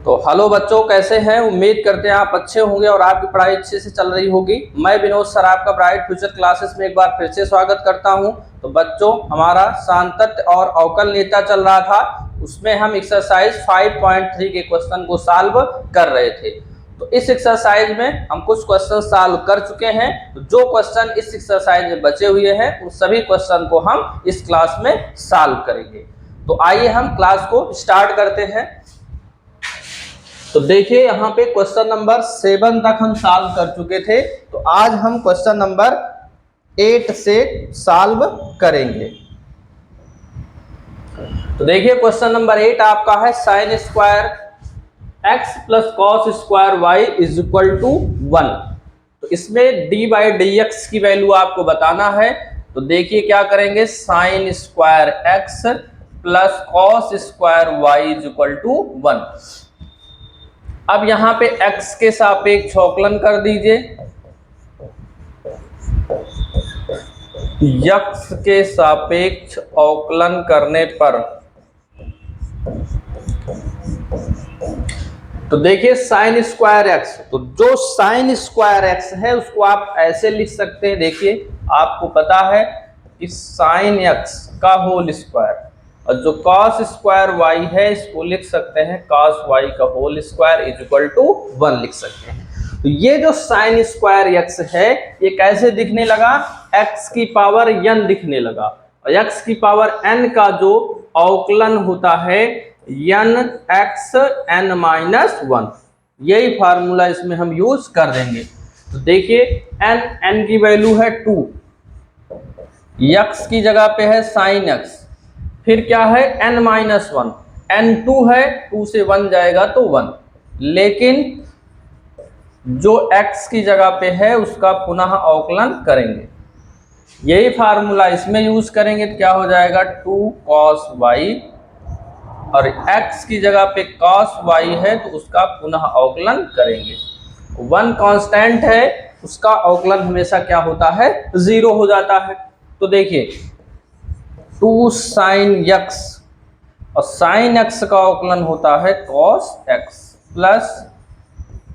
तो हेलो बच्चों, कैसे हैं। उम्मीद करते हैं आप अच्छे होंगे और आपकी पढ़ाई अच्छे से चल रही होगी। मैं विनोद सर आपका ब्राइट फ्यूचर क्लासेस में एक बार फिर से स्वागत करता हूं। तो बच्चों, हमारा सांतत्य और अवकल नेता चल रहा था, उसमें हम एक्सरसाइज 5.3 के क्वेश्चन को सॉल्व कर रहे थे। तो इस एक्सरसाइज में हम कुछ क्वेश्चन सॉल्व कर चुके हैं। तो जो क्वेश्चन इस एक्सरसाइज में बचे हुए हैं उन सभी क्वेश्चन को हम इस क्लास में सॉल्व करेंगे। तो आइए हम क्लास को स्टार्ट करते हैं। तो देखिए, यहाँ पे क्वेश्चन नंबर 7 तक हम सॉल्व कर चुके थे। तो आज हम क्वेश्चन नंबर 8 से सॉल्व करेंगे। तो देखिए, क्वेश्चन नंबर 8 आपका है sine square x plus cos square y is equal to 1। तो इसमें d बाई डी एक्स की वैल्यू आपको बताना है। तो देखिए क्या करेंगे, sine square x plus cos square y is equal to 1। अब यहां पे x के सापेक्ष अवकलन कर दीजिए। x के सापेक्ष अवकलन करने पर तो देखिए साइन स्क्वायर x, तो जो साइन स्क्वायर x है उसको आप ऐसे लिख सकते हैं। देखिए आपको पता है कि साइन x का होल स्क्वायर, और जो कॉस स्क्वायर y है इसको लिख सकते हैं कॉस y का whole square is equal to 1 लिख सकते हैं। तो ये जो साइन स्क्वायर x है ये कैसे दिखने लगा, x की पावर n दिखने लगा। और x की पावर n का जो अवकलन होता है n x n माइनस 1, यही फार्मूला इसमें हम यूज कर देंगे। तो देखिए n की वैल्यू है 2, x की जगह पे है साइन x, फिर क्या है n माइनस 1, n2 है, 2 से 1 जाएगा तो 1, लेकिन जो x की जगह पे है उसका पुनः अवकलन करेंगे, यही फार्मूला इसमें यूज करेंगे। तो क्या हो जाएगा 2 cos y, और x की जगह पे cos y है तो उसका पुनः अवकलन करेंगे। 1 कांस्टेंट है, उसका अवकलन हमेशा क्या होता है, 0 हो जाता है। तो देखिए 2 साइन x, और साइन x का अवकलन होता है cos x, plus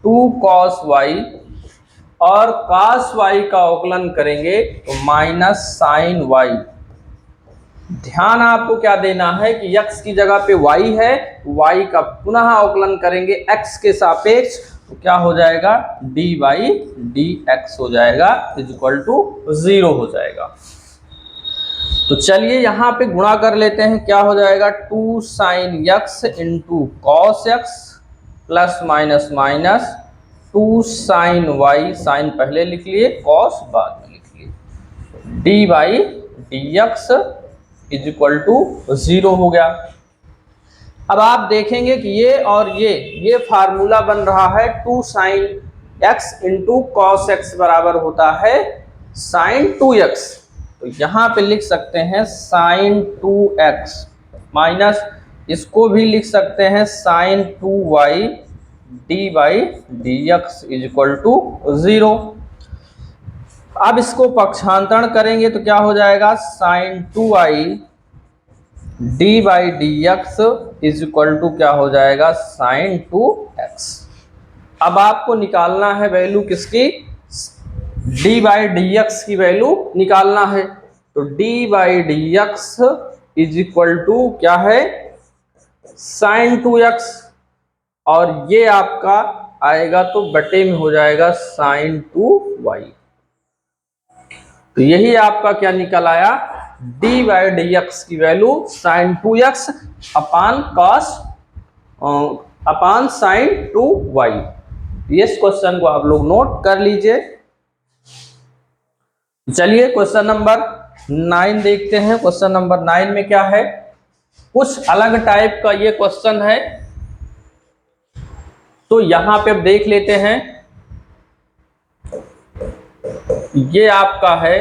2 cos y, और cos y का अवकलन करेंगे तो माइनस साइन y। ध्यान आपको क्या देना है कि x की जगह पे y है, y का पुनः अवकलन करेंगे x के सापेक्ष, तो क्या हो जाएगा d बाई डी एक्स हो जाएगा इज इक्वल टू 0 हो जाएगा। तो चलिए यहाँ पे गुणा कर लेते हैं। क्या हो जाएगा 2 sine x into cos x plus minus minus 2 sine y, sine पहले लिख लिए कॉस बाद में लिख लिए, d by d x is equal to 0 हो गया। अब आप देखेंगे कि ये और ये फार्मूला बन रहा है 2 sine x into cos x बराबर होता है साइन 2x। तो यहाँ पे लिख सकते हैं साइन 2x माइनस, इसको भी लिख सकते हैं sine 2y d by d x is equal to 0। अब इसको पक्षांतरण करेंगे तो क्या हो जाएगा sine 2i d by d x is equal to क्या हो जाएगा साइन 2x। अब आपको निकालना है वैल्यू किसकी, d बाई डी एक्स की वैल्यू निकालना है। तो d by d x is equal to क्या है साइन 2x, और ये आपका आएगा तो बटे में हो जाएगा साइन 2y। तो यही आपका क्या निकल आया, d बाई डी एक्स की value sine 2x upon cos upon sine 2y। इस क्वेश्चन को आप लोग नोट कर लीजिए। चलिए क्वेश्चन नंबर 9 देखते हैं। क्वेश्चन नंबर 9 में क्या है, कुछ अलग टाइप का ये क्वेश्चन है। तो यहां पे अब देख लेते हैं, ये आपका है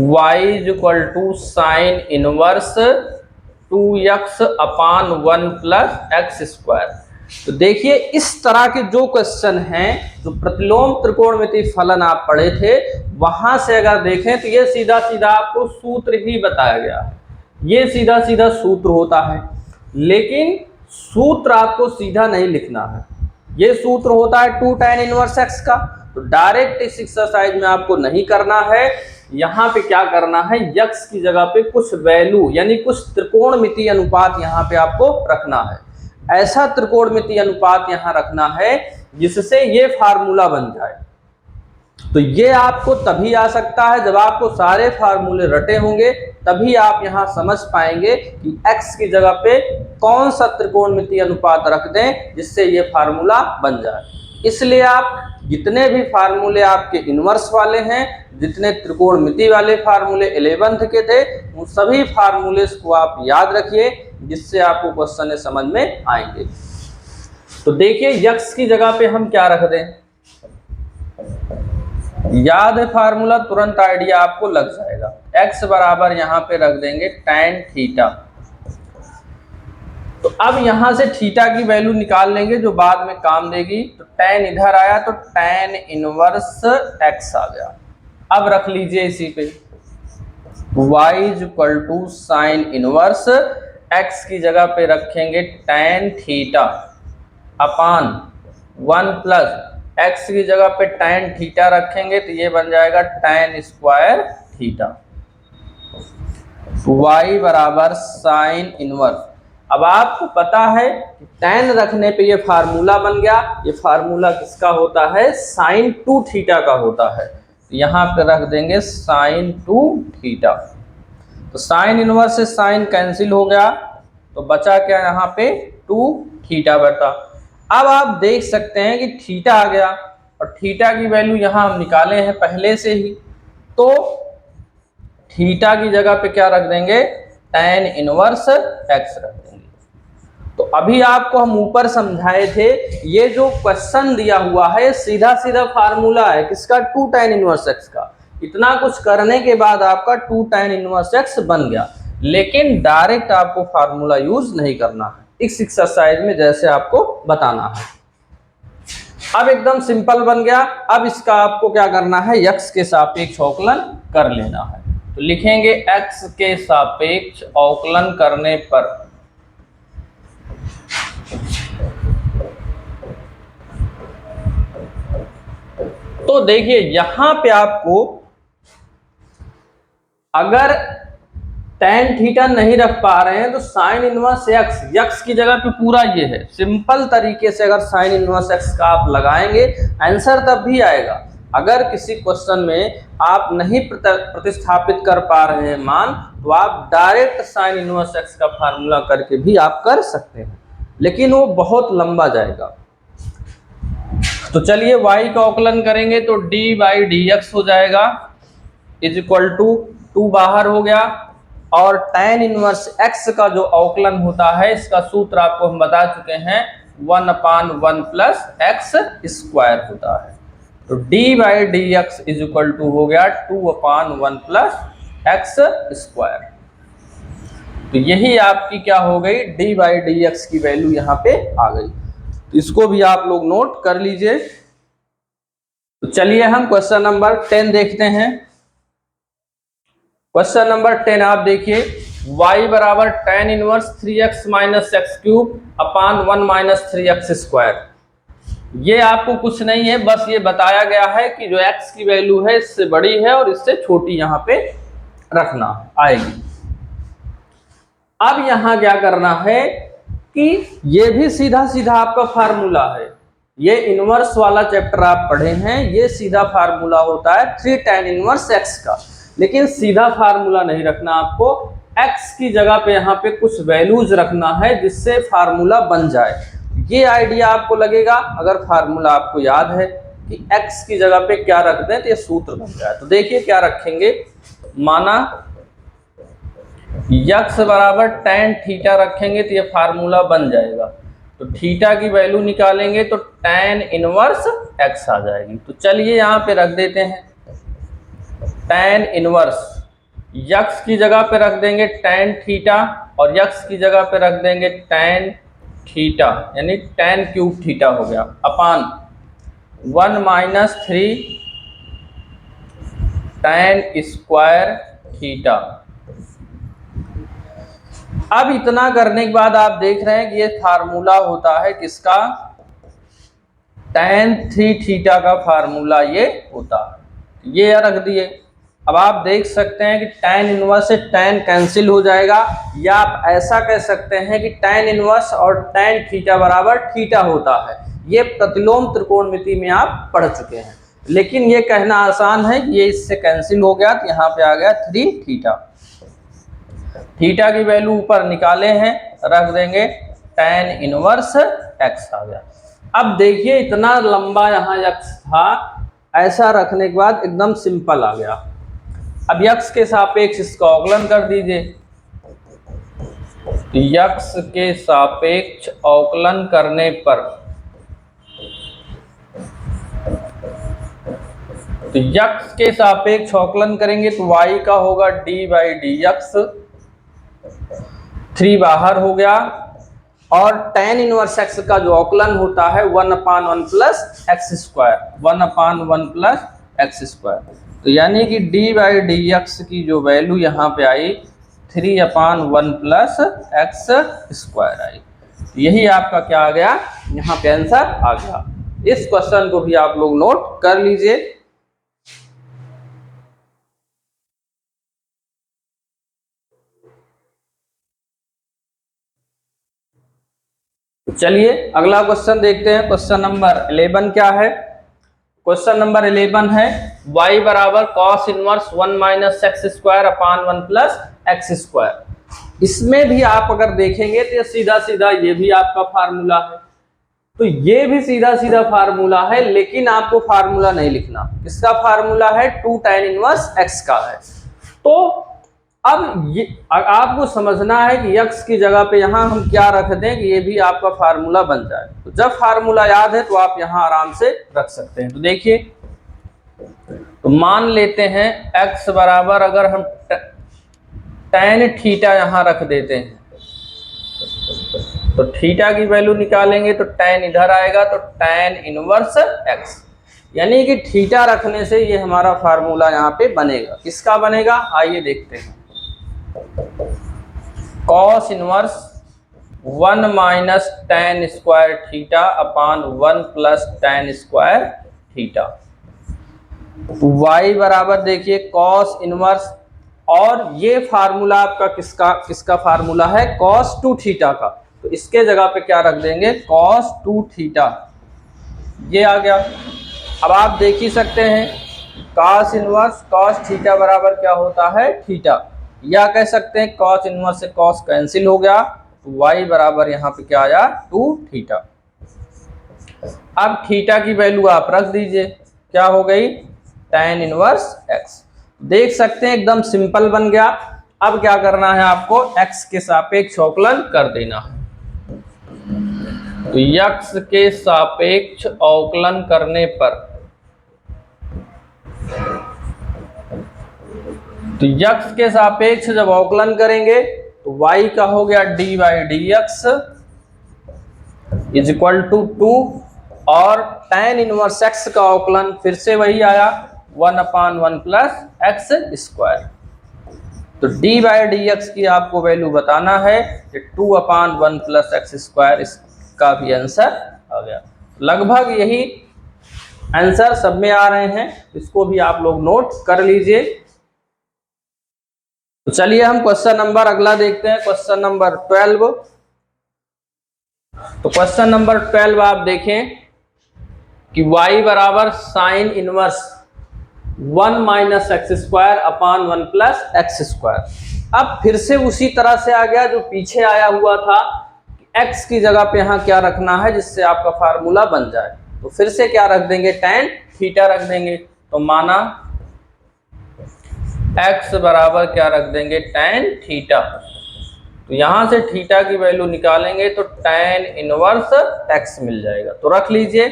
y is equal to sine inverse 2x upon 1 plus x square. तो देखिए इस तरह के जो क्वेश्चन हैं, जो प्रतिलोम त्रिकोणमितीय फलन आप पढ़े थे वहां से अगर देखें तो ये सीधा सीधा आपको सूत्र ही बताया गया है, ये सीधा सीधा सूत्र होता है। लेकिन सूत्र आपको सीधा नहीं लिखना है। ये सूत्र होता है 2 tan इनवर्स x का, तो डायरेक्ट इस एक्सरसाइज में आपको नहीं करना है। यहाँ पे क्या करना है, x की जगह पे कुछ वैल्यू यानी कुछ त्रिकोणमितीय अनुपात यहाँ पे आपको रखना है। ऐसा त्रिकोणमितीय अनुपात यहाँ रखना है जिससे ये फार्मूला बन जाए। तो ये आपको तभी आ सकता है जब आपको सारे फार्मूले रटे होंगे, तभी आप यहाँ समझ पाएंगे कि x की जगह पे कौन सा त्रिकोणमितीय अनुपात रख दें जिससे ये फार्मूला बन जाए। इसलिए आप जितने भी फार्मूले आपके इनवर्स वाले हैं, जितने त्रिकोणमिति वाले फार्मूले 11th के थे, उन सभी फार्मूले को आप याद रखिए जिससे आपको क्वेश्चन समझ में आएंगे। तो देखिए x की जगह पे हम क्या रख दें, याद है फार्मूला, तुरंत आइडिया आपको लग जाएगा। x बराबर यहां पे रख देंगे tan थीटा। तो अब यहां से थीटा की वैल्यू निकाल लेंगे जो बाद में काम देगी। तो tan इधर आया तो tan इनवर्स x आ गया। अब रख लीजिए इसी पे y equal to sine inverse x की जगह पे रखेंगे tan theta upon 1 plus x की जगह पे tan थीटा रखेंगे तो ये बन जाएगा tan स्क्वायर थीटा। y बराबर साइन इनवर्स। अब आपको पता है कि tan रखने पे ये फार्मूला बन गया। ये फार्मूला किसका होता है, साइन 2 थीटा का होता है। तो यहाँ पे रख देंगे साइन 2 थीटा। तो साइन इनवर्स से साइन कैंसिल हो गया तो बचा क्या यहाँ पे 2 थीटा बटा। अब आप देख सकते हैं कि थीटा आ गया और थीटा की वैल्यू यहाँ हम निकाले हैं पहले से ही। तो थीटा की जगह पे क्या रख देंगे, tan इनवर्स x रख देंगे। तो अभी आपको हम ऊपर समझाए थे, ये जो क्वेश्चन दिया हुआ है सीधा सीधा फार्मूला है किसका, 2 tan इनवर्स x का। इतना कुछ करने के बाद आपका 2 tan इनवर्स x बन गया, लेकिन डायरेक्ट आपको फार्मूला यूज नहीं करना है इस एक्सरसाइज में जैसे आपको बताना है। अब एकदम सिंपल बन गया। अब इसका आपको क्या करना है, x के सापेक्ष अवकलन कर लेना है। तो लिखेंगे x के सापेक्ष अवकलन करने पर तो देखिए यहां पे आपको अगर tan थीटा नहीं रख पा रहे हैं तो साइन इनवर्स x की जगह पे पूरा ये है। सिंपल तरीके से अगर साइन इनवर्स x का आप लगाएंगे आंसर तब भी आएगा। अगर किसी क्वेश्चन में आप नहीं प्रतिस्थापित कर पा रहे हैं मान, तो आप डायरेक्ट साइन इनवर्स x का फार्मूला करके भी आप कर सकते हैं, लेकिन वो बहुत लंबा जाएगा। तो चलिए y का अवकलन करेंगे तो d बाई डी एक्स हो जाएगा इज इक्वल टू 2 बाहर हो गया। और tan इनवर्स x का जो अवकलन होता है इसका सूत्र आपको हम बता चुके हैं 1/1 प्लस x स्क्वायर होता है। तो d by d x is equal to हो गया 2/1 प्लस x स्क्वायर। तो यही आपकी क्या हो गई, d बाई डी एक्स की वैल्यू यहाँ पे आ गई। तो इसको भी आप लोग नोट कर लीजिए। तो चलिए हम क्वेश्चन नंबर 10 देखते हैं। क्वेश्चन नंबर 10 आप देखिए, y बराबर tan inverse 3x minus x cube अपान 1 माइनस 3x स्क्वायर। ये आपको कुछ नहीं है, बस ये बताया गया है कि जो x की वैल्यू है इससे बड़ी है और इससे छोटी यहाँ पे रखना आएगी। अब यहाँ क्या करना है कि ये भी सीधा सीधा आपका फार्मूला है। ये इनवर्स वाला चैप्टर आप पढ़े हैं, ये सीधा फार्मूला होता है 3 tan इनवर्स x का। लेकिन सीधा फार्मूला नहीं रखना, आपको x की जगह पे यहाँ पे कुछ वैल्यूज रखना है जिससे फार्मूला बन जाए। ये आइडिया आपको लगेगा अगर फार्मूला आपको याद है कि x की जगह पे क्या रख दें तो ये सूत्र बन जाए। तो देखिए क्या रखेंगे, माना x बराबर tan थीटा रखेंगे तो ये फार्मूला बन जाएगा। तो थीटा की वैल्यू निकालेंगे तो tan इनवर्स x आ जाएगी। तो चलिए यहाँ पे रख देते हैं tan इनवर्स, x की जगह पे रख देंगे tan थीटा और x की जगह पे रख देंगे tan थीटा यानी tan क्यूब थीटा हो गया अपान 1 माइनस 3 tan स्क्वायर थीटा। अब इतना करने के बाद आप देख रहे हैं कि ये फार्मूला होता है किसका, tan 3 थीटा का फार्मूला ये होता है। ये रख दिए। अब आप देख सकते हैं कि tan इनवर्स से tan कैंसिल हो जाएगा, या आप ऐसा कह सकते हैं कि tan इनवर्स और tan थीटा बराबर थीटा होता है। ये प्रतिलोम त्रिकोणमिति में आप पढ़ चुके हैं, लेकिन ये कहना आसान है कि ये इससे कैंसिल हो गया तो यहाँ पे आ गया 3 थीटा। थीटा की वैल्यू ऊपर निकाले हैं, रख देंगे tan इनवर्स x आ गया। अब देखिए इतना लंबा यहाँ x था, ऐसा रखने के बाद एकदम सिंपल आ गया। अब x के सापेक्ष इसका अवकलन कर दीजिए। x के सापेक्ष अवकलन करने पर तो x के सापेक्ष अवकलन करेंगे तो y का होगा d/dx, 3 बाहर हो गया, और tan इनवर्स x का जो अवकलन होता है 1/1 plus x square, 1/1 plus x square. तो यानी कि d/dx की जो वैल्यू यहाँ पे आई 3/1 प्लस एक्स स्क्वायर आई। तो यही आपका क्या आ गया, यहाँ पे आंसर आ गया। इस क्वेश्चन को भी आप लोग नोट कर लीजिए। चलिए अगला क्वेश्चन देखते हैं। क्वेश्चन नंबर 11 क्या है। क्वेश्चन नंबर 11 है y बराबर cos inverse 1 minus x square upon 1 plus x square. इसमें भी आप अगर देखेंगे तो सीधा सीधा ये भी आपका फार्मूला है, तो ये भी सीधा सीधा फार्मूला है, लेकिन आपको फार्मूला नहीं लिखना। इसका फार्मूला है 2 tan इनवर्स x का है। तो अब ये आपको समझना है कि x की जगह पे यहाँ हम क्या रख दें कि ये भी आपका फार्मूला बन जाए। तो जब फार्मूला याद है तो आप यहाँ आराम से रख सकते हैं। तो देखिए, तो मान लेते हैं x बराबर, अगर हम tan थीटा यहाँ रख देते हैं तो थीटा की वैल्यू निकालेंगे तो tan इधर आएगा, तो tan इनवर्स x, यानी कि थीटा रखने से ये हमारा फार्मूला यहाँ पे बनेगा। किसका बनेगा आइए देखते हैं। cos inverse 1 minus tan square theta upon 1 plus tan square theta. y बराबर देखिए cos इनवर्स, और ये फार्मूला आपका किसका फार्मूला है, cos 2 थीटा का। तो इसके जगह पे क्या रख देंगे, cos 2 थीटा, ये आ गया। अब आप देख ही सकते हैं cos इनवर्स cos थीटा बराबर क्या होता है, थीटा, या कह सकते हैं cos इनवर्स से cos कैंसिल हो गया, तो y बराबर यहाँ पे क्या आया, 2 थीटा। अब थीटा की वैल्यू आप रख दीजिए, क्या हो गई, tan इनवर्स x। देख सकते हैं एकदम सिंपल बन गया। अब क्या करना है आपको, x के सापेक्ष अवकलन कर देना है। तो x के सापेक्ष अवकलन करने पर, तो x के सापेक्ष जब अवकलन करेंगे तो y का हो गया d/dx इज इक्वल टू 2, और tan इनवर्स x का अवकलन फिर से वही आया 1/1 प्लस एक्स स्क्वायर। तो d/dx की आपको वैल्यू बताना है कि 2/1 प्लस एक्स स्क्वायर, इसका भी आंसर आ गया। लगभग यही आंसर सब में आ रहे हैं, इसको भी आप लोग नोट कर लीजिए। तो चलिए हम क्वेश्चन नंबर अगला देखते हैं, क्वेश्चन नंबर 12। तो क्वेश्चन नंबर 12 आप देखें कि y बराबर sine inverse 1 minus x square upon 1 plus x square. अब फिर से उसी तरह से आ गया जो पीछे आया हुआ था, x की जगह पे यहाँ क्या रखना है जिससे आपका फार्मूला बन जाए। तो फिर से क्या रख देंगे, tan थीटा रख देंगे। तो माना x बराबर क्या रख देंगे, tan थीटा। तो यहां से थीटा की वैल्यू निकालेंगे तो tan इनवर्स x मिल जाएगा। तो रख लीजिए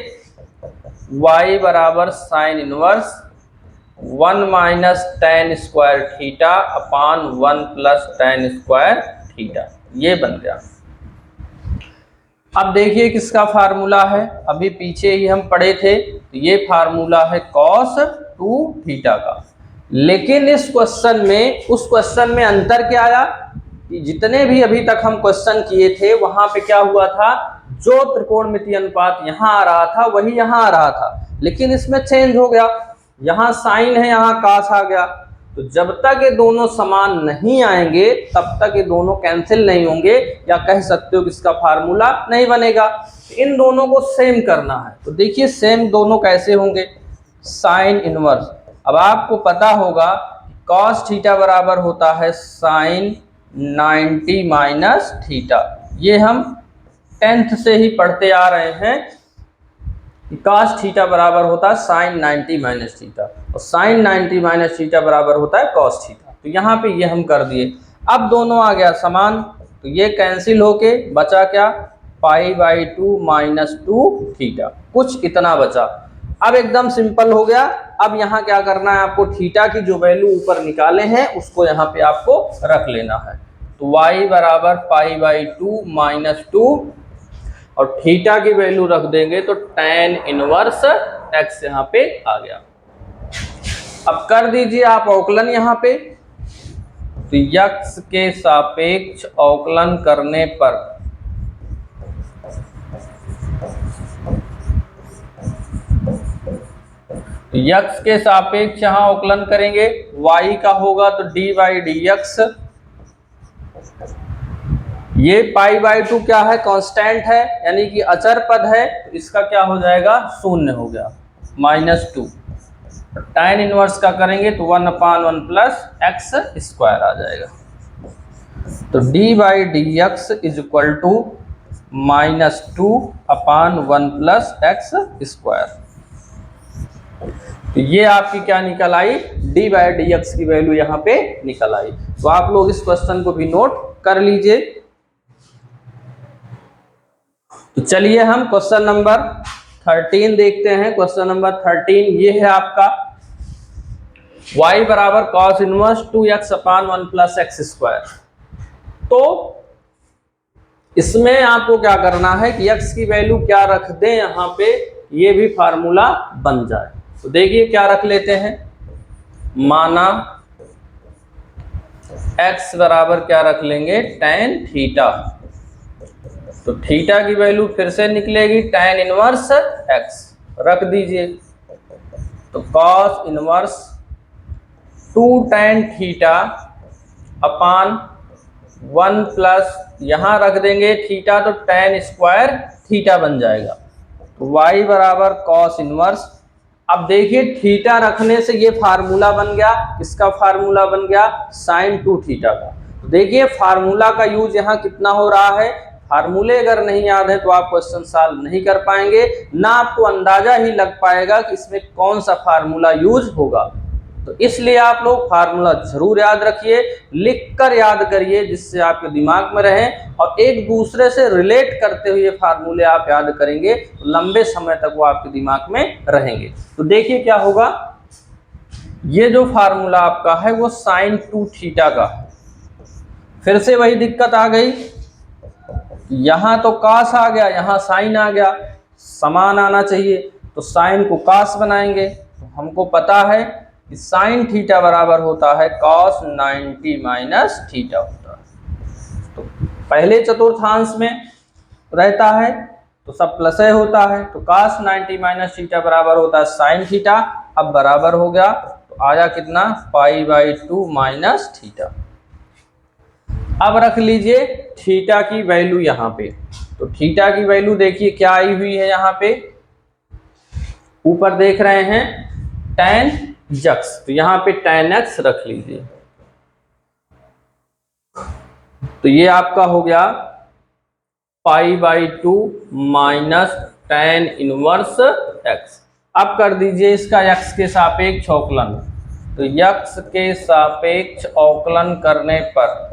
y बराबर sine inverse 1 minus tan square theta upon 1 plus tan square theta, ये बन गया। अब देखिए किसका फार्मूला है, अभी पीछे ही हम पढ़े थे, तो ये फार्मूला है cos 2 थीटा का। लेकिन इस क्वेश्चन में उस क्वेश्चन में अंतर क्या आया, कि जितने भी अभी तक हम क्वेश्चन किए थे वहां पे क्या हुआ था, जो त्रिकोणमितीय अनुपात यहाँ आ रहा था वही यहाँ आ रहा था, लेकिन इसमें चेंज हो गया, यहाँ साइन है यहाँ कास आ गया। तो जब तक ये दोनों समान नहीं आएंगे तब तक ये दोनों कैंसिल नहीं होंगे, या कह सकते हो कि इसका फार्मूला नहीं बनेगा। इन दोनों को सेम करना है, तो देखिए सेम दोनों कैसे होंगे, साइन इनवर्स। अब आपको पता होगा कॉस थीटा बराबर होता है साइन 90 माइनस थीटा, ये हम 10th से ही पढ़ते आ रहे हैं। कॉस थीटा बराबर होता है साइन 90 माइनस थीटा, और साइन 90 माइनस थीटा बराबर होता है कॉस थीटा। तो यहाँ पे ये हम कर दिए। अब दोनों आ गया समान, तो ये कैंसिल होके बचा क्या, पाई/2 माइनस 2 थीटा, कुछ इतना बचा। अब एकदम सिंपल हो गया। अब यहाँ क्या करना है आपको, थीटा की जो वैल्यू ऊपर निकाले हैं उसको यहाँ पे आपको रख लेना है। तो y बराबर पाई/2 माइनस 2, और थीटा की वैल्यू रख देंगे तो tan इनवर्स x यहाँ पे आ गया। अब कर दीजिए आप अवकलन यहाँ पे, तो x के सापेक्ष अवकलन करने पर x के सापेक्ष यहाँ अवकलन करेंगे, y का होगा तो dy/dx, ये पाई/2 क्या है, कांस्टेंट है यानी कि अचर पद है, तो इसका क्या हो जाएगा, शून्य हो गया, -2। tan इनवर्स का करेंगे तो 1/1 प्लस एक्स स्क्वायर आ जाएगा। तो dy/dx is equal to -2/1 plus x square. तो ये आपकी क्या निकल आई, dy/dx की वैल्यू यहाँ पे निकल आई। तो आप लोग इस क्वेश्चन को भी नोट कर लीजिए। तो चलिए हम क्वेश्चन नंबर 13 देखते हैं। क्वेश्चन नंबर 13 ये है आपका, y बराबर cos inverse 2x/1 plus x square. तो इसमें आपको क्या करना है कि x की वैल्यू क्या रख दें यहाँ पे, ये भी फार्मूला बन जाए। तो देखिए क्या रख लेते हैं, माना x बराबर क्या रख लेंगे, tan थीटा। तो थीटा की वैल्यू फिर से निकलेगी tan इनवर्स x, रख दीजिए। तो cos inverse 2 tan theta upon 1 plus यहाँ रख देंगे थीटा, तो tan स्क्वायर थीटा बन जाएगा। तो y बराबर cos इनवर्स, अब देखिए थीटा रखने से ये फार्मूला बन गया, किसका फार्मूला बन गया, साइन 2 थीटा का। तो देखिए फार्मूला का यूज यहाँ कितना हो रहा है, फार्मूले अगर नहीं याद है तो आप क्वेश्चन सॉल्व नहीं कर पाएंगे, ना आपको अंदाजा ही लग पाएगा कि इसमें कौन सा फार्मूला यूज होगा। तो इसलिए आप लोग फार्मूला जरूर याद रखिए, लिखकर याद करिए जिससे आपके दिमाग में रहे, और एक दूसरे से रिलेट करते हुए फार्मूले आप याद करेंगे तो लंबे समय तक वो आपके दिमाग में रहेंगे। तो देखिए क्या होगा, ये जो फार्मूला आपका है वो साइन 2 थीटा का, फिर से वही दिक्कत आ गई, यहाँ तो कास आ गया, यहाँ साइन आ गया, समान आना चाहिए, तो साइन को कास बनाएंगे। तो हमको पता है कि साइन थीटा बराबर होता है cos 90 माइनस थीटा होता है। तो पहले चतुर्थांश में रहता है तो सब प्लस होता है, तो cos 90 माइनस थीटा बराबर होता है साइन थीटा। अब बराबर हो गया तो आया कितना, पाई/2 माइनस थीटा। अब रख लीजिए थीटा की वैल्यू यहाँ पे, तो थीटा की वैल्यू देखिए क्या आई हुई है, यहाँ पे ऊपर देख रहे हैं tan x, तो यहाँ पे tan x रख लीजिए। तो ये आपका हो गया पाई/2 माइनस tan इनवर्स x। अब कर दीजिए इसका x के सापेक्ष अवकलन, तो x के सापेक्ष अवकलन करने पर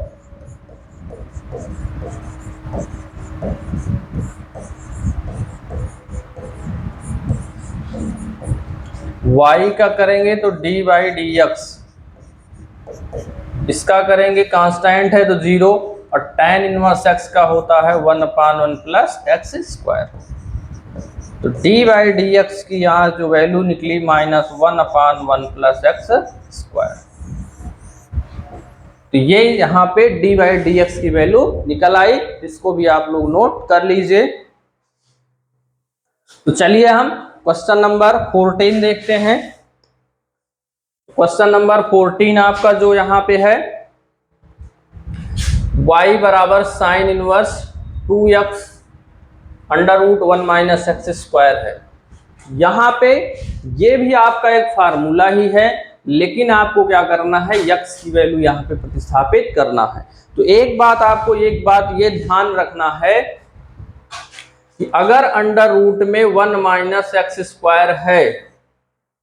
y का करेंगे तो dy/dx, इसका करेंगे कांस्टेंट है तो 0, और tan इनवर्स x का होता है 1/1 प्लस एक्स स्क्वायर। तो dy/dx की यहाँ जो वैल्यू निकली -1/1 प्लस एक्स स्क्वायर। तो ये यहाँ पे डी बाई डी एक्स की वैल्यू निकल आई, इसको भी आप लोग नोट कर लीजिए। तो चलिए हम क्वेश्चन नंबर 14 देखते हैं। क्वेश्चन नंबर 14 आपका जो यहाँ पे है y बराबर sine inverse 2x under root 1 minus x square है। यहाँ पे ये भी आपका एक फार्मूला ही है, लेकिन आपको क्या करना है, x की वैल्यू यहाँ पे प्रतिस्थापित करना है। तो एक बात ये ध्यान रखना है कि अगर अंडर रूट में 1 माइनस एक्स स्क्वायर है,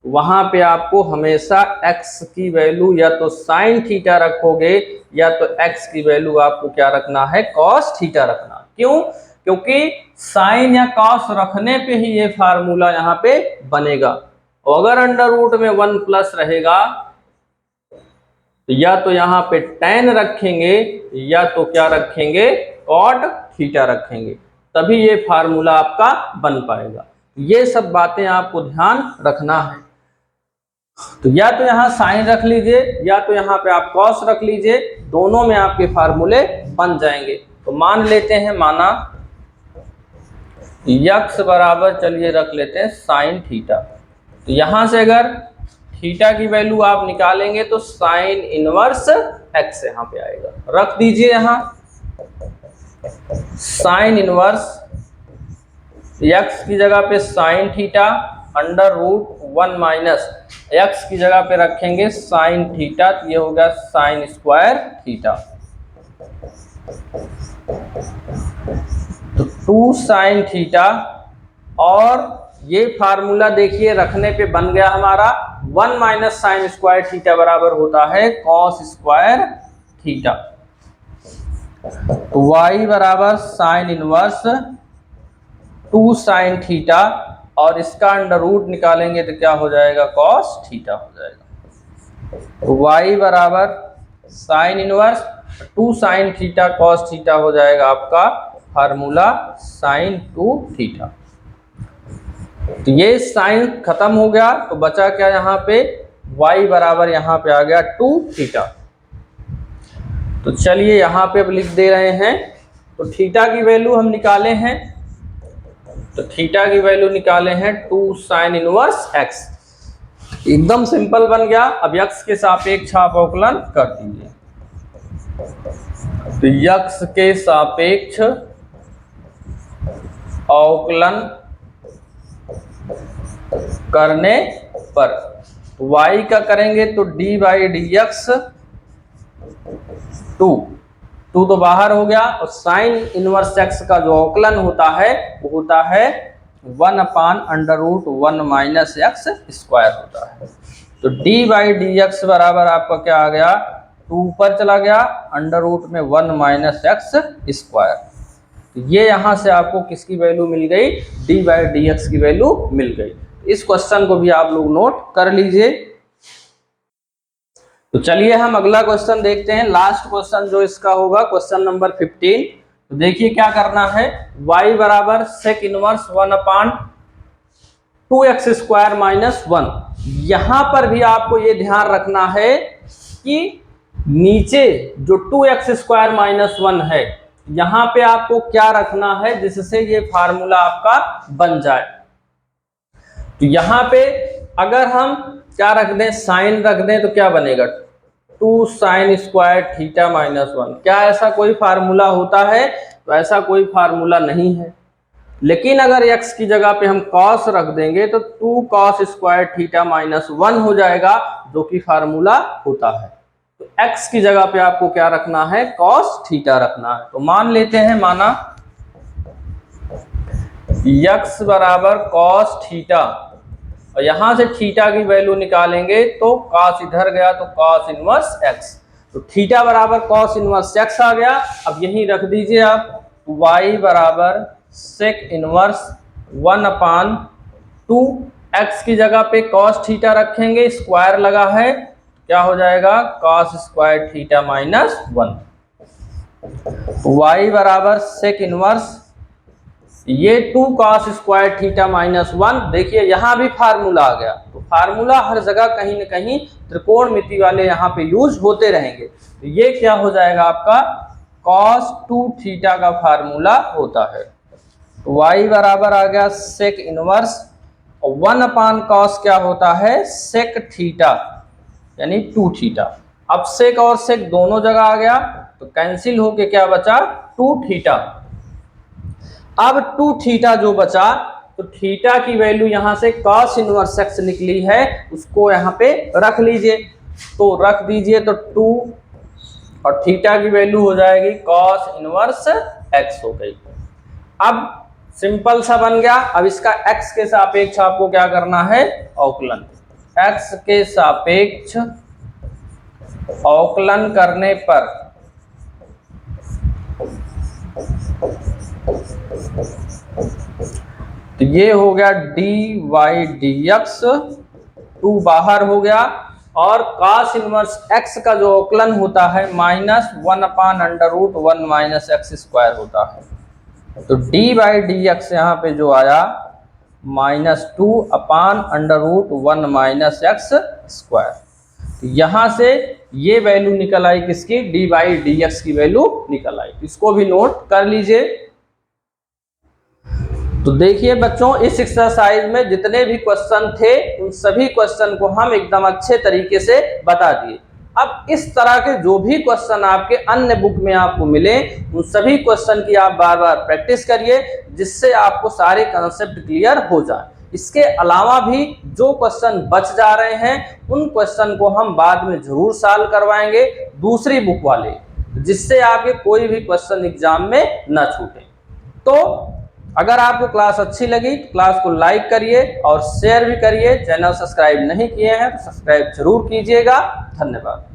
वहां पे आपको हमेशा x की वैल्यू या तो साइन थीटा रखोगे या तो x की वैल्यू आपको क्या रखना है, कॉस थीटा रखना। क्यों? क्योंकि साइन या कॉस रखने पे ही ये फार्मूला यहाँ पे बनेगा। और अगर अंडर रूट में 1 प्लस रहेगा तो या तो यहाँ पे tan रखेंगे या तो क्या रखेंगे, कॉट थीटा रखेंगे, तभी ये फार्मूला आपका बन पाएगा। ये सब बातें आपको ध्यान रखना है। तो या तो यहाँ साइन रख लीजिए या तो यहाँ पे आप कॉस रख लीजिए, दोनों में आपके फार्मूले बन जाएंगे। तो मान लेते हैं, माना यक्स बराबर, चलिए रख लेते हैं साइन थीटा। तो यहां से अगर थीटा की वैल्यू आप निकालेंगे तो साइन इनवर्स एक्स यहाँ पे आएगा, रख दीजिए यहाँ साइन इनवर्स एक्स की जगह पे sine theta under root 1 minus x की जगह पे रखेंगे साइन थीटा, तो ये हो गया साइन स्क्वायर थीटा। तो 2 साइन थीटा, और ये फार्मूला देखिए रखने पे बन गया हमारा 1 माइनस साइन स्क्वायर थीटा बराबर होता है कॉस स्क्वायर थीटा। तो y बराबर साइन इनवर्स 2 साइन थीटा, और इसका अंडर रूट निकालेंगे तो क्या हो जाएगा, कॉस थीटा हो जाएगा। तो y बराबर sine inverse 2 sine theta cos theta हो जाएगा आपका फार्मूला साइन 2 थीटा। तो ये साइन खत्म हो गया, तो बचा क्या यहाँ पे, y बराबर यहाँ पे आ गया 2 थीटा। तो चलिए यहाँ पे अब लिख दे रहे हैं। तो थीटा की वैल्यू हम निकाले हैं, तो थीटा की वैल्यू निकाले हैं 2 साइन इनवर्स x, एकदम सिंपल बन गया। अब x के सापेक्ष आप अवकलन कर दीजिए। तो x के सापेक्ष अवकलन करने पर y का करेंगे तो d बाई डी एक्स, 2 तो बाहर हो गया, और साइन इनवर्स x का जो अवकलन होता है वो होता है 1 upon under root 1 minus x square होता है। तो d बाई डी एक्स बराबर आपका क्या आ गया, 2 ऊपर चला गया, अंडर रूट में 1 माइनस एक्स स्क्वायर। तो ये यहाँ से आपको किसकी वैल्यू मिल गई, d बाई डी एक्स की वैल्यू मिल गई। इस क्वेश्चन को भी आप लोग नोट कर लीजिए। तो चलिए हम अगला क्वेश्चन देखते हैं, लास्ट क्वेश्चन जो इसका होगा क्वेश्चन नंबर 15। तो देखिए क्या करना है, y बराबर सेक इनवर्स 1 अपान 2x स्क्वायर माइनस 1। यहां पर भी आपको ये ध्यान रखना है कि नीचे जो 2x स्क्वायर माइनस 1 है, यहां पे आपको क्या रखना है जिससे ये फार्मूला आपका बन जाए। तो यहाँ पे अगर हम क्या रख दें, साइन रख दें, तो क्या बनेगा, 2 साइन स्क्वायर थीटा माइनस 1। क्या ऐसा कोई फार्मूला होता है, तो ऐसा कोई फार्मूला नहीं है। लेकिन अगर x की जगह पे हम cos रख देंगे तो 2 cos स्क्वायर थीटा माइनस 1 हो जाएगा, जो कि फार्मूला होता है। तो x की जगह पे आपको क्या रखना है, cos थीटा रखना है। तो मान लेते हैं, माना x बराबर cos थीटा, और यहां से थीटा की वैल्यू निकालेंगे तो cos इधर गया तो cos इनवर्स x, तो थीटा बराबर cos इनवर्स x आ गया। अब यही रख दीजिए आप, y बराबर सेक इनवर्स 1 अपान 2, x की जगह पे cos थीटा रखेंगे, स्क्वायर लगा है, क्या हो जाएगा, cos square theta minus 1। y बराबर सेक इनवर्स ये 2 cos स्क्वायर थीटा माइनस 1, देखिए यहाँ भी फार्मूला आ गया। तो फार्मूला हर जगह कहीं न कहीं त्रिकोणमिति वाले यहाँ पे यूज होते रहेंगे। तो ये क्या हो जाएगा आपका cos 2 थीटा का फार्मूला होता है। तो y बराबर आ गया सेक इनवर्स, और 1 अपान कॉस क्या होता है सेक थीटा, यानी 2 थीटा। अब सेक और सेक दोनों जगह आ गया, तो कैंसिल होके क्या बचा 2 थीटा। अब 2 थीटा जो बचा, तो थीटा की वैल्यू यहां से cos इनवर्स x निकली है, उसको यहां पे रख लीजिए। तो रख दीजिए, तो 2 और थीटा की वैल्यू हो जाएगी cos इनवर्स x हो गई। अब सिंपल सा बन गया। अब इसका x के सापेक्ष आपको क्या करना है अवकलन। x के सापेक्ष अवकलन करने पर तो ये हो गया dy dx, 2 बाहर हो गया, और cos इनवर्स x का जो अवकलन होता है minus 1 upon under root 1 minus x square होता है। तो dy dx यहाँ पे जो आया minus 2 upon under root 1 minus x square. तो यहाँ से ये वैल्यू निकल आई किसकी dy dx की वैल्यू निकल आई। इसको भी नोट कर लीजिए। तो देखिए बच्चों, इस एक्सरसाइज में जितने भी क्वेश्चन थे उन सभी क्वेश्चन को हम एकदम अच्छे तरीके से बता दिए। अब इस तरह के जो भी क्वेश्चन आपके अन्य बुक में आपको मिले, उन सभी क्वेश्चन की आप बार बार प्रैक्टिस करिए, जिससे आपको सारे कंसेप्ट क्लियर हो जाए। इसके अलावा भी जो क्वेश्चन बच जा रहे हैं, उन क्वेश्चन को हम बाद में जरूर सॉल्व करवाएंगे दूसरी बुक वाले, जिससे आपके कोई भी क्वेश्चन एग्जाम में न छूटे। तो अगर आपको क्लास अच्छी लगी तो क्लास को लाइक करिए और शेयर भी करिए। चैनल सब्सक्राइब नहीं किए हैं तो सब्सक्राइब जरूर कीजिएगा। धन्यवाद।